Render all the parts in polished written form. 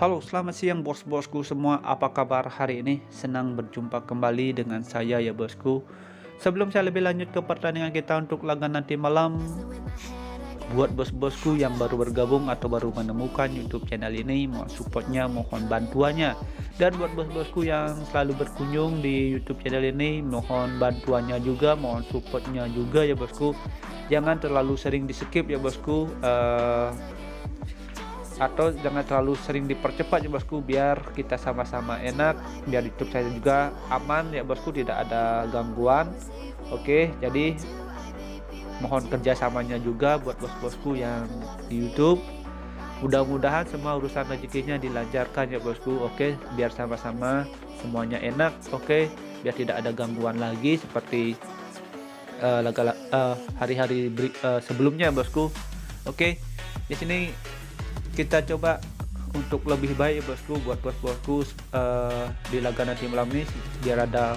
Halo, selamat siang bos-bosku semua. Apa kabar hari ini? Senang berjumpa kembali dengan saya ya bosku. Sebelum saya lebih lanjut ke pertandingan kita untuk laga nanti malam, buat bos-bosku yang baru bergabung atau baru menemukan YouTube channel ini, mohon supportnya, mohon bantuannya. Dan buat bos-bosku yang selalu berkunjung di YouTube channel ini, mohon bantuannya juga, mohon supportnya juga ya bosku. Jangan terlalu sering di skip ya bosku. Atau jangan terlalu sering dipercepat ya bosku, biar kita sama-sama enak, biar YouTube saya juga aman ya bosku, tidak ada gangguan. Oke, jadi mohon kerjasamanya juga buat bos-bosku yang di YouTube. Mudah-mudahan semua urusan rezekinya dilancarkan ya bosku. Oke, biar sama-sama semuanya enak. Oke, biar tidak ada gangguan lagi seperti hari-hari sebelumnya bosku. Oke, di sini kita coba untuk lebih baik bosku, buat bos-bosku di laga nanti malam ini, biar ada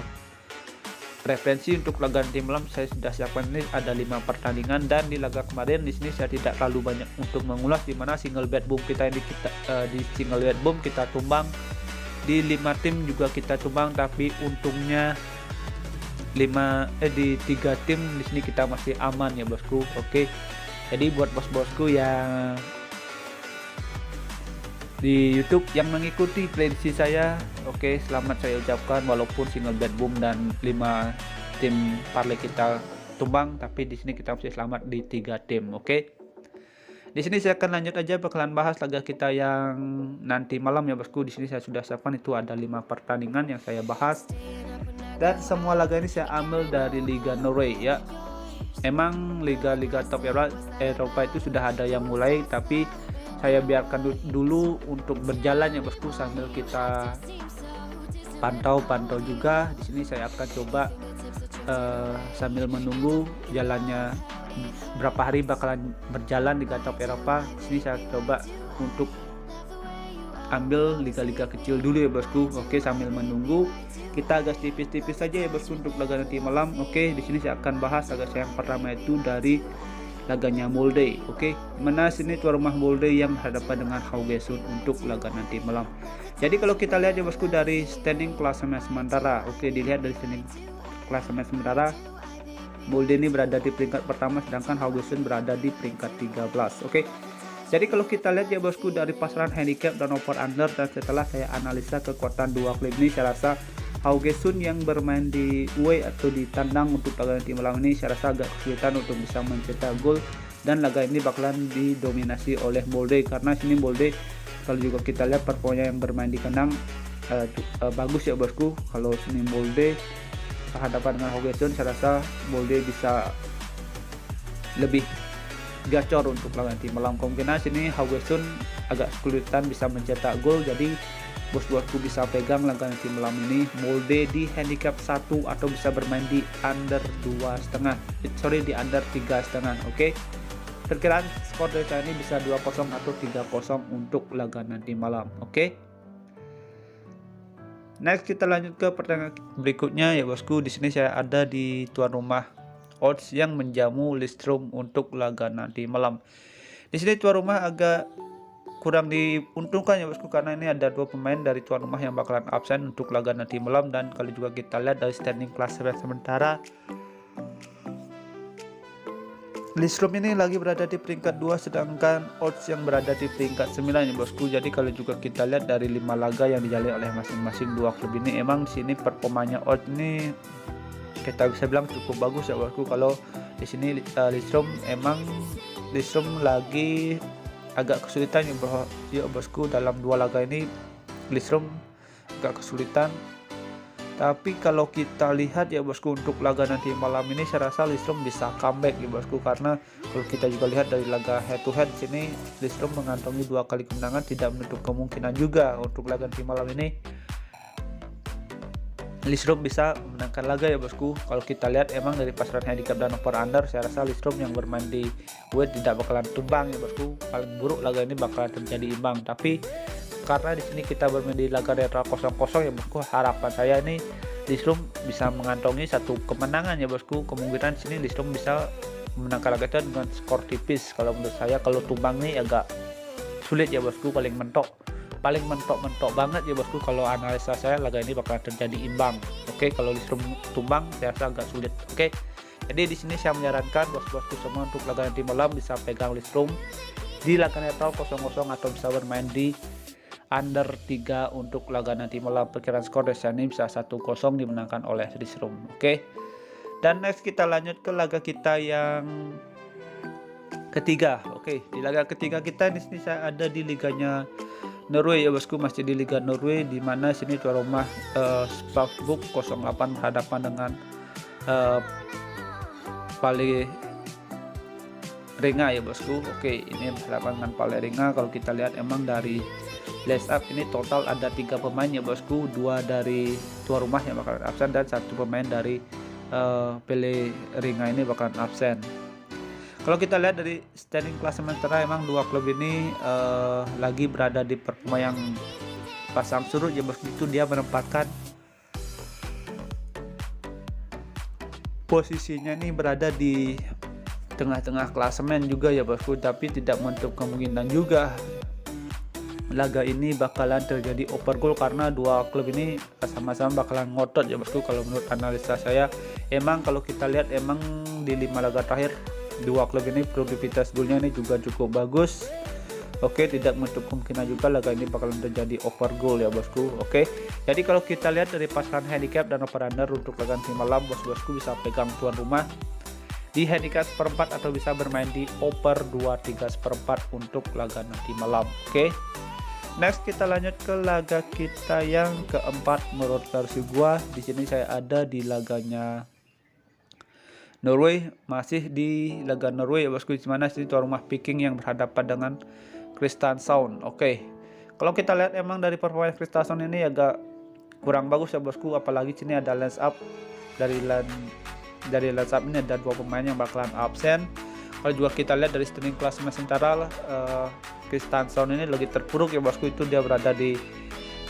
referensi untuk laga nanti malam. Saya sudah siapkan ini ada 5 pertandingan, dan di laga kemarin di sini saya tidak terlalu banyak untuk mengulas, dimana single bad boom kita ini di single bad boom kita tumbang, di 5 tim juga kita tumbang, tapi untungnya di 3 tim di sini kita masih aman ya bosku. Oke, jadi buat bos-bosku yang di YouTube yang mengikuti prediksi saya, oke, selamat saya ucapkan. Walaupun single bad boom dan 5 tim parlay kita tumbang, tapi di sini kita masih selamat di 3 tim. Oke, di sini saya akan lanjut aja, bakalan bahas laga kita yang nanti malam ya bosku. Di sini saya sudah siapkan itu ada 5 pertandingan yang saya bahas, dan semua laga ini saya ambil dari Liga Norway ya. Emang liga-liga top Eropa itu sudah ada yang mulai, tapi saya biarkan dulu untuk berjalan ya bosku, sambil kita pantau juga. Di sini saya akan coba sambil menunggu jalannya berapa hari bakalan berjalan liga top Eropa. Di sini saya coba untuk ambil liga-liga kecil dulu ya bosku. Oke, sambil menunggu kita agak tipis-tipis saja ya bosku untuk laga nanti malam. Oke, di sini saya akan bahas laga saya yang pertama itu dari laganya Molde. Oke, mana sini tuan rumah Molde yang berhadapan dengan Haugesund untuk laga nanti malam. Jadi kalau kita lihat ya bosku dari standing klasemen sementara, oke, dilihat dari standing klasemen sementara, Molde ini berada di peringkat pertama, sedangkan Haugesund berada di peringkat 13. Oke, jadi kalau kita lihat ya bosku dari pasaran handicap dan over under, dan setelah saya analisa kekuatan dua klub ini, saya rasa Haugesund yang bermain di away atau di tandang untuk laga nanti malam ini, saya rasa agak kesulitan untuk bisa mencetak gol, dan laga ini bakalan didominasi oleh Molde. Karena sini Molde kalau juga kita lihat performanya yang bermain di kandang bagus ya bosku. Kalau sini Molde berhadapan dengan Haugesund, saya rasa Molde bisa lebih gacor untuk laga nanti malam. Kemungkinan sini Haugesund agak kesulitan bisa mencetak gol, jadi bos-bosku bisa pegang laga nanti malam ini Molde di handicap 1 atau bisa bermain di under 2,5, di under 3,5. Oke, perkiraan skor dari saya ini bisa 2-0 atau 3-0 untuk laga nanti malam. Oke, next kita lanjut ke pertandingan berikutnya ya bosku. Di sini saya ada di tuan rumah odds yang menjamu Lillestrøm untuk laga nanti malam. Di sini tuan rumah agak kurang diuntungkan ya bosku, karena ini ada 2 pemain dari tuan rumah yang bakalan absen untuk laga nanti malam. Dan kalau juga kita lihat dari standing klasemen sementara, Lillestrøm ini lagi berada di peringkat 2, sedangkan odds yang berada di peringkat 9 ya bosku. Jadi kalau juga kita lihat dari 5 laga yang dijalani oleh masing-masing 2 klub ini, emang di sini performanya odds ini kita bisa bilang cukup bagus ya bosku. Kalau di sini Lillestrøm lagi agak kesulitan ya bosku. Dalam 2 laga ini Lillestrøm agak kesulitan, tapi kalau kita lihat ya bosku untuk laga nanti malam ini, saya rasa Lillestrøm bisa comeback ya bosku. Karena kalau kita juga lihat dari laga head to head sini, Lillestrøm mengantongi 2 kali kemenangan, tidak menutup kemungkinan juga untuk laga nanti malam ini Lillestrøm bisa memenangkan laga ya bosku. Kalau kita lihat emang dari pasaran handicap dan over under, saya rasa Lillestrøm yang bermain di away tidak bakalan tumbang ya bosku. Paling buruk laga ini bakalan terjadi imbang. Tapi karena di sini kita bermain di laga netral 0-0 ya bosku, harapan saya ini Lillestrøm bisa mengantongi 1 kemenangan ya bosku. Kemungkinan sini Lillestrøm bisa memenangkan laga itu dengan skor tipis. Kalau menurut saya, kalau tumbang nih agak sulit ya bosku, paling mentok. paling mentok-mentok banget ya bosku, kalau analisa saya laga ini bakal terjadi imbang. Oke, kalau Listrom tumbang saya rasa agak sulit. Oke, jadi di sini saya menyarankan bos-bosku semua untuk laga nanti malam bisa pegang Listrom di laga netral 0-0 atau bisa bermain di under 3 untuk laga nanti malam. Perkiraan skor dari ini bisa 1-0 dimenangkan oleh Listrom. Oke, dan next kita lanjut ke laga kita yang ketiga. Oke, di laga ketiga kita di sini saya ada di liganya Norway ya bosku, masih di Liga Norway, di mana sini tuan rumah Spalsbuk 08 berhadapan dengan Paleringa ya bosku. Oke, ini berhadapan dengan Paleringa. Kalau kita lihat emang dari list up ini total ada 3 pemain ya bosku, 2 dari tuan rumah yang bakalan absen dan 1 pemain dari Paleringa ini bakalan absen. Kalau kita lihat dari standing klasemen sementara, emang dua klub ini lagi berada di performa yang pasang surut ya bosku. Itu dia menempatkan posisinya nih berada di tengah-tengah klasemen juga ya bosku, tapi tidak menutup kemungkinan juga laga ini bakalan terjadi over goal karena dua klub ini sama-sama bakalan ngotot ya bosku. Kalau menurut analisa saya, emang kalau kita lihat emang di 5 laga terakhir dua klub ini produktivitas golnya ini juga cukup bagus. Oke, tidak menutup kemungkinan juga laga ini bakalan terjadi over goal ya bosku. Oke, jadi kalau kita lihat dari pasaran handicap dan over under untuk laga nanti malam, bosku bisa pegang tuan rumah di handicap seperempat atau bisa bermain di over 2-3 seperempat untuk laga nanti malam. Oke, next kita lanjut ke laga kita yang keempat menurut versi gua. Di sini saya ada di laganya Norway, masih di laga Norway ya bosku, di mana sini tuan rumah Viking yang berhadapan dengan Kristiansand. Oke, kalau kita lihat emang dari performa Kristiansand ini agak kurang bagus ya bosku, apalagi sini ada lens up dari lens up ini ada 2 pemain yang bakalan absen. Kalau juga kita lihat dari standing klasemen sementara, Kristiansand ini lagi terpuruk ya bosku, itu dia berada di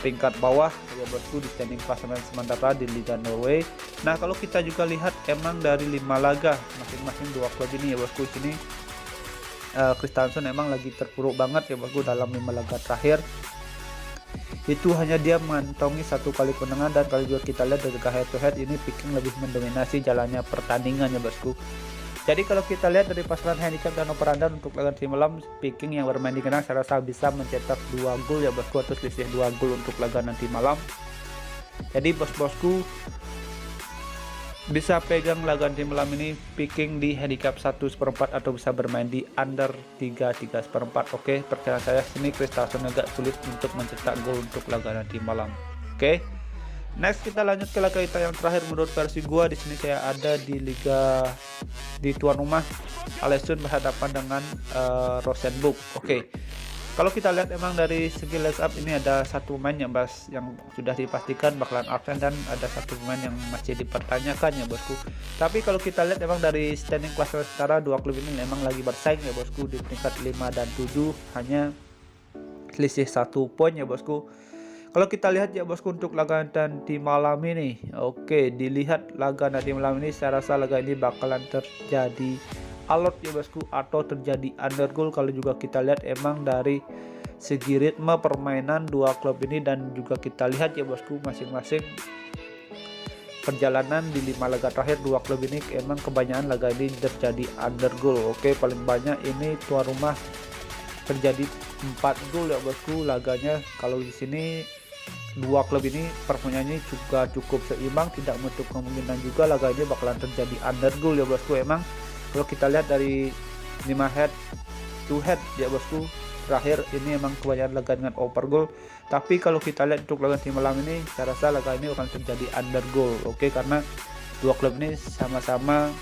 peringkat bawah ya bosku di standing klasemen sementara di Liga Norway. Nah, kalau kita juga lihat emang dari 5 laga masing-masing dua klub ini ya bosku, sini Kristiansand emang lagi terpuruk banget ya bosku. Dalam 5 laga terakhir itu hanya dia mengantongi 1 kali kemenangan, dan kalau juga kita lihat dari head to head ini Viking lebih mendominasi jalannya pertandingan ya bosku. Jadi kalau kita lihat dari pasaran handicap dan over under untuk laga nanti malam, Viking yang bermain di kandang saya rasa bisa mencetak 2 gol ya bosku, atau selisih 2 gol untuk laga nanti malam. Jadi bos-bosku bisa pegang laga nanti malam ini Viking di handicap 1/4 atau bisa bermain di under 3 seperempat. Oke, perkiraan saya sini Kristiansand agak sulit untuk mencetak gol untuk laga nanti malam. Oke, next kita lanjut ke laga kita yang terakhir menurut versi gua. Di sini saya ada di liga di tuan rumah Alesund berhadapan dengan Rosenborg. Oke, kalau kita lihat emang dari segi list up ini ada 1 pemain yang sudah dipastikan bakalan absen dan ada 1 pemain yang masih dipertanyakan ya bosku. Tapi kalau kita lihat emang dari standing klasemen sementara dua klub ini memang lagi bersaing ya bosku di peringkat 5 dan 7, hanya selisih 1 poin ya bosku. Kalau kita lihat ya bosku untuk laga nanti malam ini, oke, dilihat laga nanti malam ini saya rasa laga ini bakalan terjadi alot ya bosku atau terjadi under goal. Kalau juga kita lihat emang dari segi ritme permainan dua klub ini, dan juga kita lihat ya bosku masing-masing perjalanan di 5 laga terakhir dua klub ini emang kebanyakan laga ini terjadi under goal. Oke, paling banyak ini tuan rumah terjadi 4 gol ya bosku laganya. Kalau di sini dua klub ini performanya juga cukup seimbang, tidak menutup kemungkinan juga laga ini bakalan terjadi under goal ya bosku. Emang kalau kita lihat dari 5 head to head ya bosku terakhir ini emang kebanyakan laga dengan over goal. Tapi kalau kita lihat untuk laga tim malam ini saya rasa laga ini akan terjadi under goal. Oke, karena dua klub ini sama-sama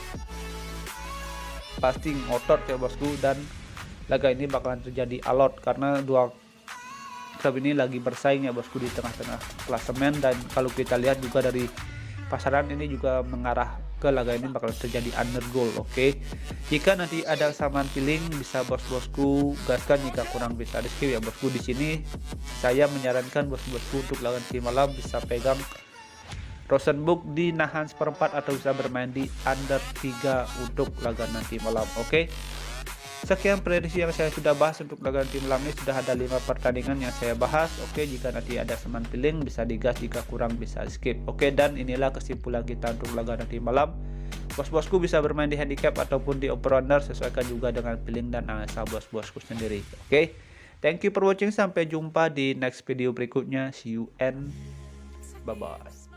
pasti ngotot ya bosku, dan laga ini bakalan terjadi alot karena dua klub ini lagi bersaing ya bosku di tengah-tengah klasemen. Dan kalau kita lihat juga dari pasaran ini juga mengarah ke laga ini bakal terjadi under goal. Oke, jika nanti ada samaan feeling bisa bos-bosku gaskan, jika kurang bisa di skip ya bosku. Di sini saya menyarankan bos-bosku untuk laga nanti malam bisa pegang Rosenborg di nahan seperempat atau bisa bermain di under 3 untuk laga nanti malam. Oke, Sekian prediksi yang saya sudah bahas untuk laga nanti malam ini. Sudah ada 5 pertandingan yang saya bahas. Oke, jika nanti ada teman feeling bisa digas, jika kurang bisa skip. Oke, dan inilah kesimpulan kita untuk laga nanti malam. Bos-bosku bisa bermain di handicap ataupun di over under, sesuaikan juga dengan feeling dan analisa bos-bosku sendiri. Oke, thank you for watching. Sampai jumpa di next video berikutnya. See you and bye bye.